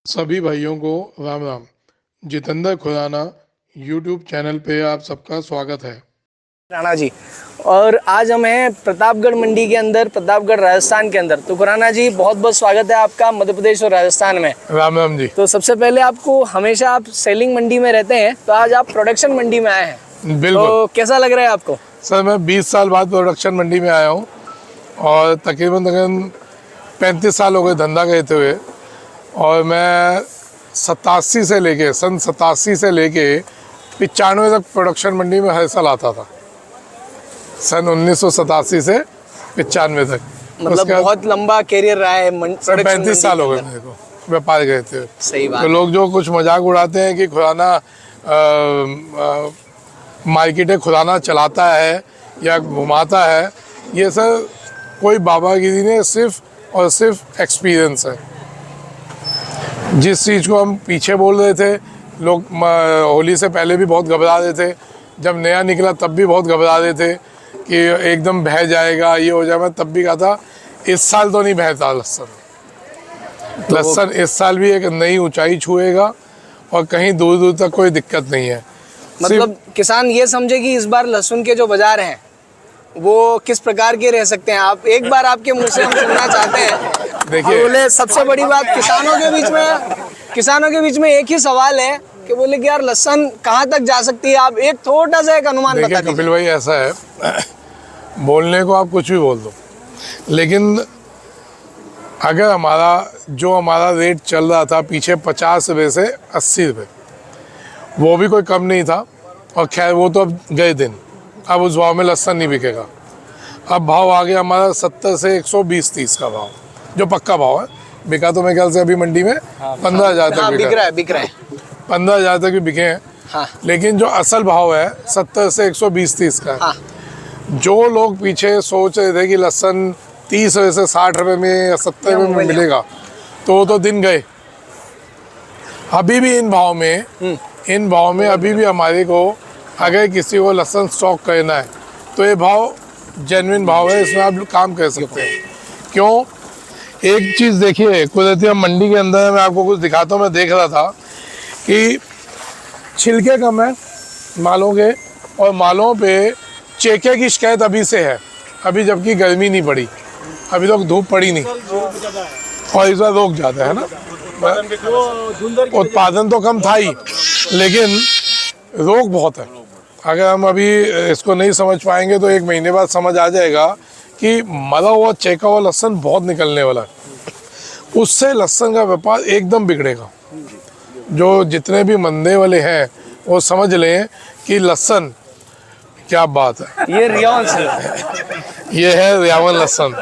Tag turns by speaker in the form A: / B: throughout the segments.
A: सभी भाइयों को राम राम। जितेंद्र खुराना यूट्यूब चैनल पे आप सबका स्वागत है।
B: राणा जी, और आज हम हैं प्रतापगढ़ मंडी के अंदर, प्रतापगढ़ राजस्थान के अंदर। तो खुराना जी, बहुत बहुत स्वागत है आपका मध्य प्रदेश और राजस्थान में।
A: राम राम जी।
B: तो सबसे पहले आपको, हमेशा आप सेलिंग मंडी में रहते हैं, तो आज आप प्रोडक्शन मंडी में आए हैं।
A: बिल्कुल।
B: तो कैसा लग रहा है आपको?
A: सर, मैं 20 साल बाद प्रोडक्शन मंडी में आया हूँ और तकरीबन 35 साल हो गए धंधा करते हुए। और मैं सन 87 से लेके 95 तक प्रोडक्शन मंडी में हर साल आता था। सन 1987 से 95 तक,
B: मतलब बहुत लंबा कैरियर रहा है।
A: 35 साल हो गए मेरे को व्यापार करते हुए।
B: सही बात।
A: तो लोग जो कुछ मजाक उड़ाते हैं कि खुराना मार्केटें खुराना चलाता है या घुमाता है, ये सर कोई बाबागिरी नहीं, सिर्फ और सिर्फ एक्सपीरियंस है। जिस चीज़ को हम पीछे बोल रहे थे, लोग होली से पहले भी बहुत घबरा रहे थे, जब नया निकला तब भी बहुत घबरा रहे थे कि एकदम बह जाएगा, ये हो जाएगा। मैं तब भी कहा था इस साल तो नहीं बहता लहसुन इस साल भी एक नई ऊंचाई छुएगा और कहीं दूर दूर तक कोई दिक्कत नहीं है।
B: मतलब किसान ये समझे कि इस बार लहसुन के जो बाजार हैं वो किस प्रकार के रह सकते हैं। आप एक बार आपके मुंह से हम सुनना चाहते हैं।
A: देखिए,
B: बोले सबसे बड़ी बात, किसानों के बीच में एक ही सवाल है कि बोले कि यार लहसुन कहाँ तक जा सकती है। आप एक छोटा सा एक अनुमान बता दीजिए।
A: कपिल भाई, ऐसा है, बोलने को आप कुछ भी बोल दो, लेकिन अगर हमारा रेट चल रहा था पीछे 50 रुपये से 80 रुपये, वो भी कोई कम नहीं था। और खैर वो तो अब गए दिन, अब उस भाव में लहसुन नहीं बिकेगा। अब भाव आ गया हमारा 70 से 120-30 का भाव, जो पक्का भाव है। बिका तो मेरे ख्याल से अभी मंडी में 15,000 तक
B: बिक रहा है
A: 15,000 तक भी बिके हैं।
B: हाँ।
A: लेकिन जो असल भाव है 70 से 120-30 का है।
B: हाँ।
A: जो लोग पीछे सोच रहे थे कि लहसुन 30 रुपये से 60 रुपये में या 70 रुपये में मिलेगा, तो दिन गए। अभी भी इन भाव में अभी भी हमारे को, अगर किसी को लहसुन स्टॉक करना है तो ये भाव जेन्युइन भाव है, इसमें आप काम कर सकते हैं। क्यों? एक चीज़ देखिए, कुदरती मंडी के अंदर मैं आपको कुछ दिखाता हूँ। मैं देख रहा था कि छिलके कम है मालों के, और मालों पे चेके की शिकायत अभी से है, अभी जबकि गर्मी नहीं पड़ी, अभी तक धूप पड़ी नहीं, और इस बार रोग ज़्यादा है ना। उत्पादन तो कम था ही, लेकिन रोग बहुत है। अगर हम अभी इसको नहीं समझ पाएंगे तो 1 महीने बाद समझ आ जाएगा कि मरा हुआ चेका हुआ लहसुन बहुत निकलने वाला है। उससे लहसुन का व्यापार एकदम बिगड़ेगा। जो जितने भी मंदे वाले हैं वो समझ लें कि लहसुन, क्या बात है,
B: ये रियावन से,
A: ये है रियावन लहसुन।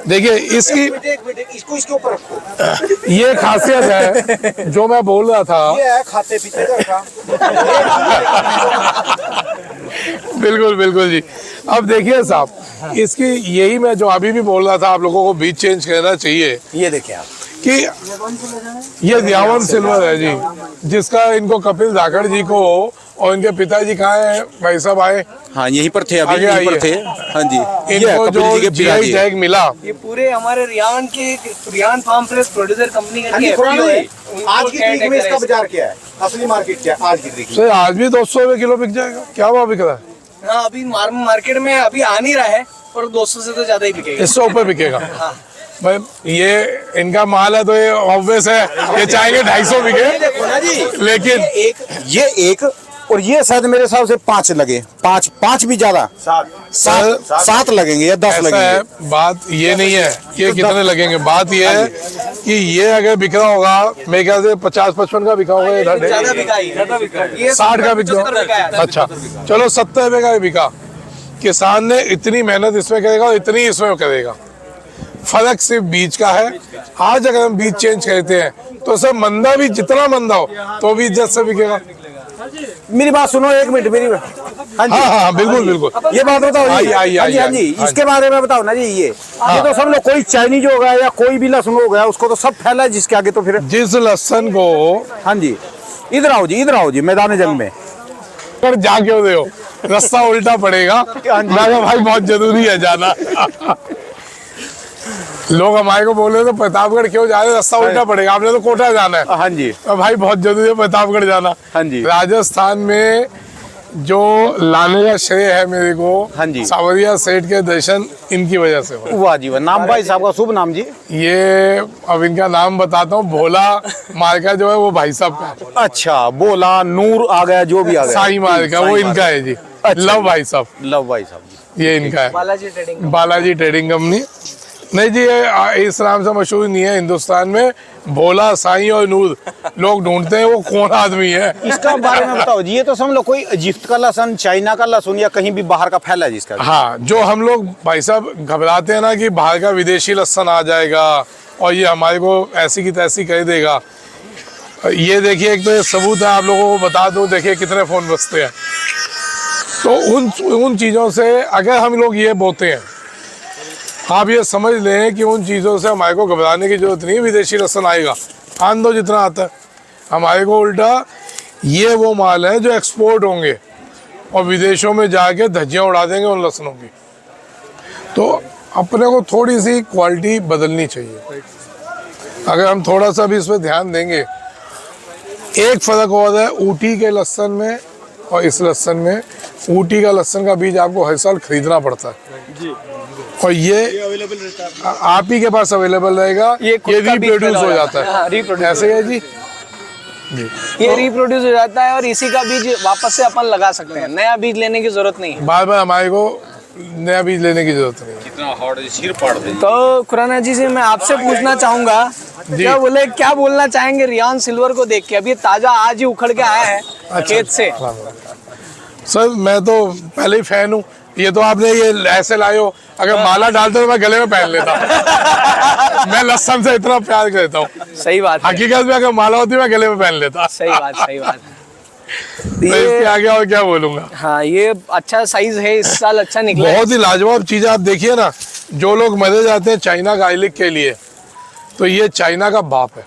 A: देखिए इसकी
C: इसके ऊपर रखो।
A: ये खासियत है जो मैं बोल रहा था।
C: ये है खाते पीते का।
A: बिल्कुल बिल्कुल जी। अब देखिए साहब, इसकी यही मैं जो अभी भी बोल रहा था, आप लोगों को बीज चेंज करना चाहिए।
B: ये देखिए आप
A: कि ये रियावन सिल्वर है जी, जिसका इनको कपिल धाकड़ जी को, और इनके पिताजी कहाँ हैं भाई साहब आए?
C: हाँ, यहीं पर थे, अभी यहीं पर थे। हाँ जी,
A: इनको जो जीआई टैग मिला,
B: ये पूरे हमारे रियावन के रियावन फार्म फ्रेश प्रोड्यूसर कंपनी का
C: आज की तारीख में इसका बाजार क्या है, असली मार्केट क्या है आज की तारीख में?
A: सर आज भी 200 रुपये किलो बिक जाएगा। क्या भाव बिक रहा है?
B: हाँ, अभी मार्केट में अभी आ नहीं रहा है, पर 200 से तो ज्यादा ही बिकेगा।
A: इससे ऊपर बिकेगा।
B: हाँ।
A: भाई ये इनका माल है तो ये ऑब्वियस है, ये चाहेंगे 250 बिके,
C: देखो ना जी,
A: लेकिन
C: ये एक और ये शायद मेरे हिसाब से 5 लगे, 5 भी ज्यादा, 7 लगेंगे या 10
A: ऐसा
C: लगेंगे।
A: है, बात ये नहीं है कि कितने लगेंगे, बात ये है कि ये अगर बिक रहा होगा, मेरे ख्याल से 50-55 का बिका होगा, इधर 60 का बिका। अच्छा चलो 70 रुपये का बिका। किसान ने इतनी मेहनत इसमें करेगा और इतनी इसमें करेगा। फर्क सिर्फ बीज का है। आज अगर हम बीज चेंज करते हैं तो सर मंदा भी, जितना मंदा हो तो भी इज्जत से बिकेगा।
C: मेरी बात सुनो, 1 मिनट मेरी। हाँ जी,
A: हाँ बिल्कुल बिल्कुल।
C: ये बात बताओ जी। हाँ जी, इसके बारे में बताओ ना जी। ये तो सब लोग, कोई चाइनीज हो गया या कोई भी लहसुन हो गया, उसको तो सब फैला है जिसके आगे। तो फिर
A: जिस लहसुन को,
C: हाँ जी, इधर आओ जी मैदान जंग में।
A: पर जा क्यों रहे हो, रास्ता उल्टा पड़ेगा। भाई बहुत जरूरी है जाना। लोग हमारे को बोल रहे तो प्रतापगढ़ क्यों जा रहे हैं, रास्ता उल्टा पड़ेगा, आपने तो कोटा जाना है।
C: हाँ जी,
A: अब भाई बहुत जरूरी है प्रतापगढ़ जाना।
C: हाँ जी।
A: राजस्थान में जो लाने का श्रेय है मेरे को,
C: हाँ जी।
A: सांवरिया सेठ के दर्शन इनकी वजह से हुए।
C: वाह जी वाह। नाम भाई साहब का शुभ नाम जी?
A: ये अब इनका नाम बताता हूँ, भोला मार्का जो है वो भाई साहब का।
C: अच्छा, बोला नूर आ गया, जो भी आ गया,
A: साई मार्का वो इनका है जी।
C: अच्छा।
A: लव भाई साहब,
C: लव भाई साहब जी।
A: ये इनका है।
B: Balaji trading.
A: Balaji trading company. नहीं जी, ये इस नाम से मशहूर नहीं है हिंदुस्तान में। भोला, साईं और नूर लोग ढूंढते हैं वो कौन आदमी है।
C: इसका बारे में बताओ जी। ये तो समझ लो कोई इजिप्ट का लहसुन, चाइना का लहसुन या कहीं भी बाहर का फैला है जिसका।
A: हाँ, जो हम लोग भाई साहब घबराते हैं ना कि बाहर का विदेशी लहसुन आ जाएगा और ये हमारे को ऐसी की तैसी कह देगा। ये देखिए, एक तो ये सबूत है, आप लोगों को बता दूं, देखिए कितने फोन बजते हैं। तो उन चीज़ों से अगर हम लोग ये बोते हैं, आप ये समझ लें कि उन चीज़ों से हमारे को घबराने की जरूरत नहीं है। विदेशी लहसुन आएगा, आन दो जितना आता है। हमारे को उल्टा ये वो माल है जो एक्सपोर्ट होंगे और विदेशों में जाके धज्जियाँ उड़ा देंगे उन लहसुनों की। तो अपने को थोड़ी सी क्वालिटी बदलनी चाहिए। अगर हम थोड़ा सा भी इस पर ध्यान देंगे। एक फ़र्क और है ऊटी के लहसुन में और इस लहसुन में। ऊटी का लहसुन का बीज आपको हर साल खरीदना पड़ता है जी। और ये आप ही के पास अवेलेबल रहेगा। ये रिप्रोड्यूस हो जाता है, ऐसे है जी।
B: ये रिप्रोड्यूस हो जाता है और इसी का बीज वापस से अपन लगा सकते हैं। नया बीज लेने की जरूरत नहीं है।
A: बार बार हमारे को नया बीज लेने की जरूरत नहीं है।
C: कितना हार्ड सिर पाड़ दे।
B: तो खुराना जी से मैं आपसे पूछना चाहूंगा, क्या बोलना चाहेंगे रियान सिल्वर को देख के? अभी ताजा आज ही उखड़ के आया है खेत से।
A: सर मैं तो पहले ही फैन हूँ। ये तो आपने ये ऐसे लाए हो, अगर माला डालते तो मैं गले में पहन लेता। मैं लहसुन से इतना प्यार करता हूँ।
B: सही बात है।
A: हकीकत में अगर माला होती मैं गले में पहन लेता।
B: सही बात, सही बात।
A: तो इसके आगे और क्या बोलूंगा।
B: हाँ, ये अच्छा साइज है, इस साल अच्छा निकला है।
A: बहुत ही लाजवाब चीज। आप देखिए ना, जो लोग मरे जाते हैं चाइना गार्लिक के लिए, तो ये चाइना का बाप है।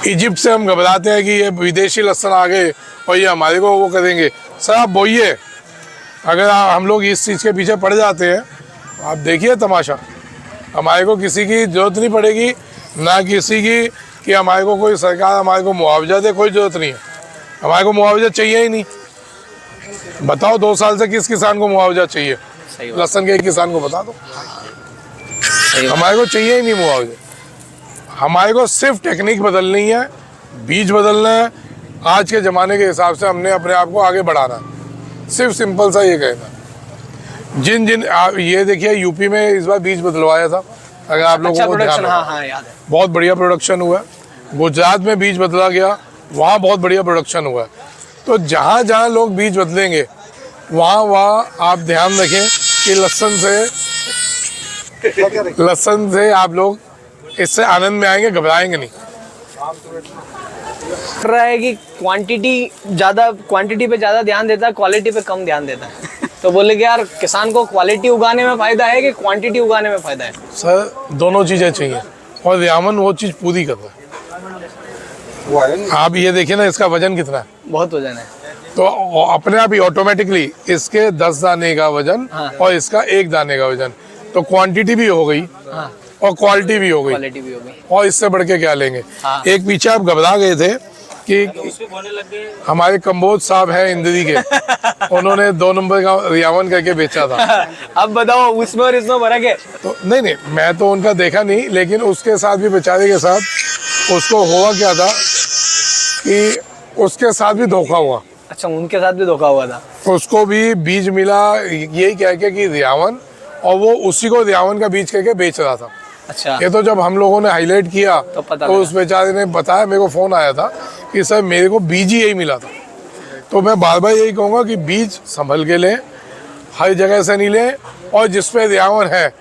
A: इजिप्ट से हम घबराते हैं कि ये विदेशी लहसुन आ गए और ये हमारे को वो करेंगे। सर आप बोइए, अगर हम लोग इस चीज़ के पीछे पड़ जाते हैं, आप देखिए तमाशा। हमारे को किसी की जरूरत नहीं पड़ेगी, ना किसी की कि हमारे को कोई सरकार हमारे को मुआवजा दे, कोई ज़रूरत नहीं है। हमारे को मुआवजा चाहिए ही नहीं। बताओ 2 साल से किस किसान को मुआवजा चाहिए? लहसुन के एक किसान को बता दो। हमारे को चाहिए ही नहीं मुआवजा। हमारे को सिर्फ टेक्निक बदलनी है, बीज बदलना है। आज के ज़माने के हिसाब से हमने अपने आप को आगे बढ़ाना है। सिर्फ सिंपल सा ये कहना। जिन ये देखिए यूपी में इस बार बीज बदलवाया था, अगर आप लोगों को ध्यान हो।
B: हाँ, याद है।
A: बहुत बढ़िया प्रोडक्शन हुआ है। गुजरात में बीज बदला गया, वहाँ बहुत बढ़िया प्रोडक्शन हुआ है। तो जहाँ जहाँ लोग बीज बदलेंगे वहाँ आप ध्यान रखें कि लहसुन से आप लोग इससे आनंद में आएंगे, घबराएंगे नहीं।
B: रहा है कि क्वांटिटी पे ज्यादा ध्यान देता है, क्वालिटी पे कम ध्यान देता है। तो बोले कि यार किसान को क्वालिटी उगाने में फायदा है कि क्वांटिटी उगाने में फायदा है?
A: सर दोनों चीजें चाहिए और रियामन वो चीज पूरी कर रहा है। आप ये देखिए ना, इसका वजन कितना है?
B: बहुत वजन है।
A: तो अपने आप ही ऑटोमेटिकली इसके 10 दाने का वजन और इसका 1 दाने का वजन, तो क्वांटिटी भी हो गई और क्वालिटी भी हो गई। और इससे बढ़ के क्या लेंगे? एक पीछे आप घबरा गए थे कि हमारे कंबोज साहब हैं इंद्री के, उन्होंने 2 नंबर का रियामन करके बेचा था।
B: अब बताओ उसमें और इसमें फर्क है?
A: तो नहीं, मैं तो उनका देखा नहीं, लेकिन उसके साथ भी बेचारे के साथ उसको हुआ क्या था कि उसके साथ भी धोखा हुआ।
B: अच्छा, उनके साथ भी धोखा हुआ था।
A: उसको भी बीज मिला यही कह के कि रियावन, और वो उसी को रियावन का बीज करके बेच रहा था।
B: अच्छा।
A: ये तो जब हम लोगों ने हाईलाइट किया
B: तो
A: उस बेचारे ने बताया, मेरे को फ़ोन आया था कि सर मेरे को बीज ही यही मिला था। तो मैं बार बार यही कहूँगा कि बीज संभल के लें, हर जगह से नहीं लें, और जिस पे रियावन है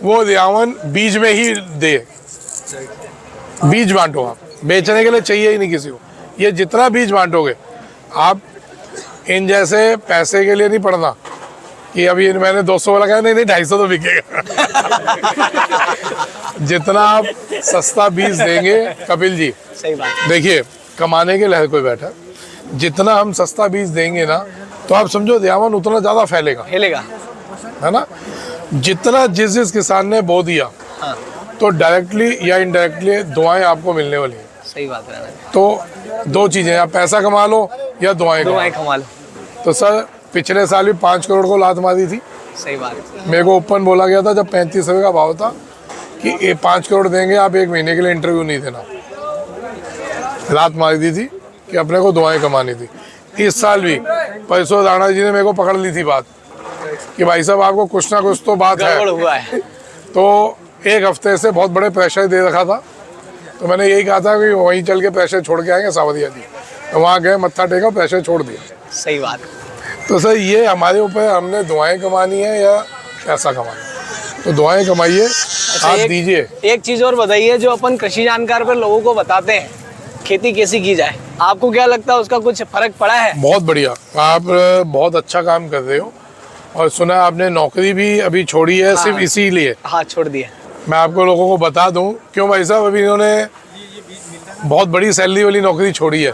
A: वो रियावन बीज में ही दे। बीज बांटो, आप बेचने के लिए चाहिए ही नहीं किसी को। ये जितना बीज बांटोगे आप, इन जैसे पैसे के लिए नहीं पढ़ना कि अभी मैंने 200 वाला कहा, नहीं 250 तो बिकेगा। जितना आप सस्ता बीज देंगे, कपिल जी
B: सही बात,
A: देखिए कमाने के लिए हर कोई बैठा, जितना हम सस्ता बीज देंगे ना, तो आप समझो रियावन उतना ज़्यादा फैलेगा,
B: हिलेगा,
A: है ना। जितना जिस किसान ने बो दिया
B: हाँ
A: तो डायरेक्टली या इनडायरेक्टली दुआएं आपको मिलने वाली हैं।
B: सही बात है राणा जी।
A: तो दो चीजें, या पैसा कमा लो या दुआएं कमा
B: दुआएं
A: लो।
B: कमा लो।
A: तो सर पिछले साल भी 5 करोड़ को लात मारी थी।
B: सही बात है।
A: मेरे को ओपन बोला गया था जब 35 रुपये का भाव था कि ये 5 करोड़ देंगे, आप 1 महीने के लिए इंटरव्यू नहीं देना। लात मारी दी थी कि अपने को दुआएं कमानी थी। इस साल भी परसों राणा जी ने मेरे को पकड़ ली थी बात कि भाई साहब आपको कुछ ना कुछ तो बात है।
B: गड़बड़ हुआ है।
A: तो एक हफ्ते से बहुत बड़े प्रेशर दे रखा था, तो मैंने यही कहा था कि वहीं चल के प्रेशर छोड़ के आएंगे सावरिया जी। तो वहाँ गए, मत्था टेका, प्रेशर छोड़ दिया।
B: सही बात है।
A: तो सर ये हमारे ऊपर, हमने दुआएं कमानी है या पैसा कमाना है, तो दुआएं कमाइए। आप दीजिए।
B: एक चीज और बताइए, जो अपन कृषि जानकार पर लोगों को बताते हैं खेती कैसी की जाए, आपको क्या लगता है उसका कुछ फर्क पड़ा है?
A: बहुत बढ़िया, आप बहुत अच्छा काम कर रहे हो। और सुना आपने नौकरी भी अभी छोड़ी है,
B: हाँ,
A: सिर्फ इसीलिए।
B: हाँ छोड़ दिया।
A: मैं आपको लोगों को बता दूं क्यों भाई साहब, अभी इन्होंने बहुत बड़ी सैलरी वाली नौकरी छोड़ी है।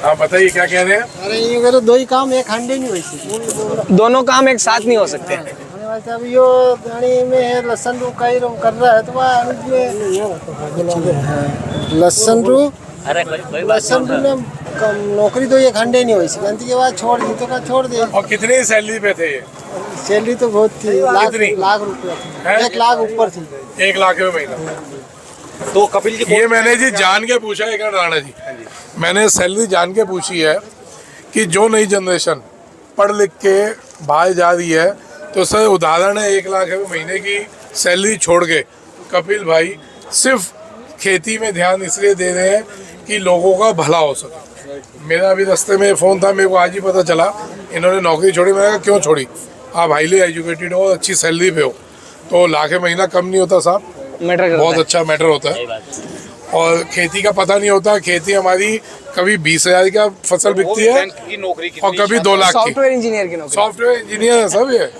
A: आप बताइए क्या कह रहे हैं?
D: अरे ये करो दो ही काम एक हंडे नहीं होती।
B: दोनों काम एक साथ नहीं हो सकते।
D: अब यो पानी में लहसुन रू कई रो कर रहा है तो वहाँ लहसुन रू में नौकरी तो एक घंटे नहीं हुई सी के बाद छोड़ दी तो का छोड़ दे।
A: और कितनी सैलरी पे थे ये?
D: सैलरी तो बहुत थी,
A: कितनी?
D: लाख रुपया थी,
A: हैं?
D: 1 लाख ऊपर थी।
A: 1 लाख रुपए महीना।
C: तो कपिल जी
A: ये मैंने जी जान के पूछा है राणा जी, मैंने सैलरी जान के पूछी है कि जो नई जनरेशन पढ़ लिख के बाहर जा रही है, तो सर उदाहरण है 1 लाख रुपए महीने की सैलरी छोड़ के कपिल भाई सिर्फ खेती में ध्यान इसलिए दे रहे हैं कि लोगों का भला हो सके। मेरा अभी रास्ते में फ़ोन था, मेरे को आज ही पता चला इन्होंने नौकरी छोड़ी। मैंने कहा क्यों छोड़ी? आप हाईली एजुकेटेड हो, अच्छी सैलरी पे हो, तो लाख महीना कम नहीं होता साहब,
B: मैटर करता
A: बहुत
B: है।
A: अच्छा मैटर होता है। और खेती का पता नहीं होता, खेती हमारी कभी 20,000 का फसल बिकती है
C: की नौकरी की
A: और कभी 2 लाख की।
B: सॉफ्टवेयर इंजीनियर की नौकरी।
A: सॉफ्टवेयर इंजीनियर है सब ये।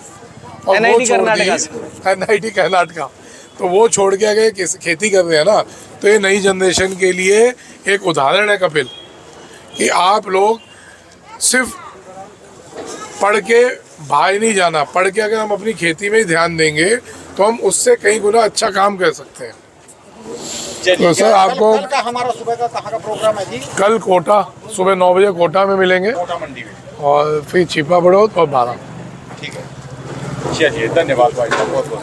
A: और वो
B: NIT
A: छोड़
B: कर्नाटका
A: दी, NIT कर्नाटका, तो वो छोड़ के अगर खेती कर रहे हैं ना, तो ये नई जनरेशन के लिए एक उदाहरण है कपिल, कि आप लोग सिर्फ पढ़ के बाहर नहीं जाना, पढ़ के अगर हम अपनी खेती में ही ध्यान देंगे तो हम उससे कई गुना अच्छा काम कर सकते हैं। तो सर आपको
C: कल का हमारा सुबह का कहाँ का प्रोग्राम है जी?
A: कल कोटा सुबह 9 बजे कोटा में मिलेंगे,
C: कोटा मंडी में।
A: और फिर छिपा बड़ौत और 12।
C: ठीक है, चलिए धन्यवाद भाई साहब, बहुत बहुत।